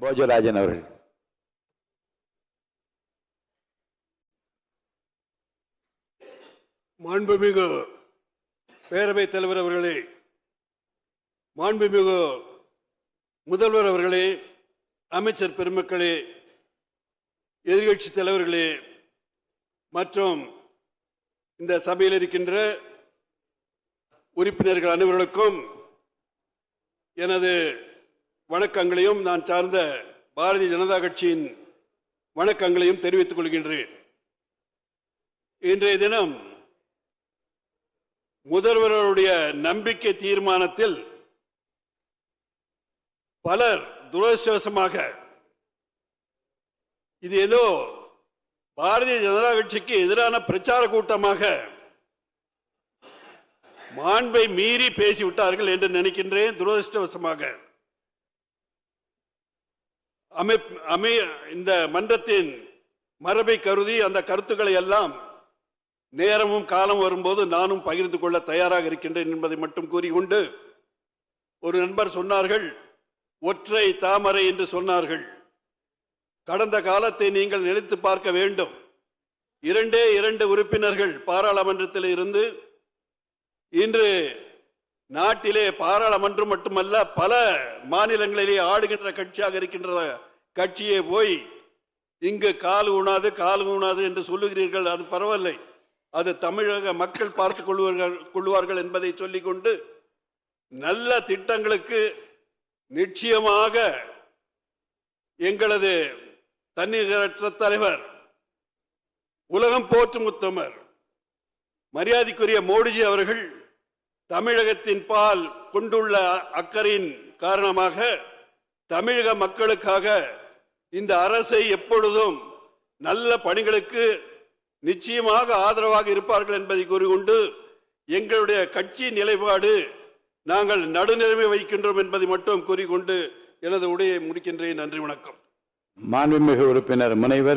போஜராஜன் அவர்கள். மாண்புமிகு பேரவைத் தலைவர் அவர்களே, மாண்புமிகு முதல்வர் அவர்களே, அமைச்சர் பெருமக்களே, எதிர்கட்சி தலைவர்களே மற்றும் இந்த சபையில் இருக்கின்ற உறுப்பினர்கள் அனைவர்களுக்கும் எனது வணக்கங்களையும் நான் சார்ந்த பாரதிய ஜனதா கட்சியின் வணக்கங்களையும் தெரிவித்துக் கொள்கின்றேன். இன்றைய தினம் முதல்வருடைய நம்பிக்கை தீர்மானத்தில் பலர் துரதிர்ஷ்டவசமாக இது ஏதோ பாரதிய ஜனதா கட்சிக்கு எதிரான பிரச்சார கூட்டமாக மாண்பை மீறி பேசிவிட்டார்கள் என்று நினைக்கின்றேன். துரதிர்ஷ்டவசமாக இந்த மன்றத்தின் மரபை கருதி அந்த கருத்துக்களை எல்லாம் நேரமும் காலம் வரும்போது நானும் பகிர்ந்து கொள்ள தயாராக இருக்கின்றேன் என்பதை மட்டும் கூறிக்கொண்டு, ஒரு நண்பர் சொன்னார்கள் ஒற்றை தாமரை என்று சொன்னார்கள். கடந்த காலத்தை நீங்கள் நினைத்து பார்க்க வேண்டும். 2 உறுப்பினர்கள் பாராளுமன்றத்தில் இருந்து இன்று நாட்டிலே பாராளுமன்றம் மட்டுமல்ல பல மாநிலங்களிலே ஆடுகின்ற கட்சியாக இருக்கின்ற கட்சியே போய் இங்கு கால் ஊனாது என்று சொல்லுகிறீர்கள். அது பரவாயில்லை, அது தமிழக மக்கள் பார்த்துக் கொள்வார்கள் என்பதை சொல்லிக்கொண்டு, நல்ல திட்டங்களுக்கு நிச்சயமாக எங்களது தன்னிகரற்ற தலைவர், உலகம் போற்றும் உத்தமர், மரியாதைக்குரிய மோடிஜி அவர்கள் தமிழகத்தின் பால் கொண்டுள்ள அக்கறையின் காரணமாக தமிழக மக்களுக்காக இந்த அரசை எப்பொழுதும் நல்ல பணிகளுக்கு நிச்சயமாக ஆதரவாக இருப்பார்கள் என்பதை கூறிக்கொண்டு, எங்களுடைய கட்சி நிலைப்பாடு நாங்கள் நடுநிலைமை வைக்கின்றோம் என்பதை மட்டும் கூறிக்கொண்டு எனது உரையை முடிக்கின்றேன். நன்றி, வணக்கம். மாண்புமிகு உறுப்பினர் முனைவர்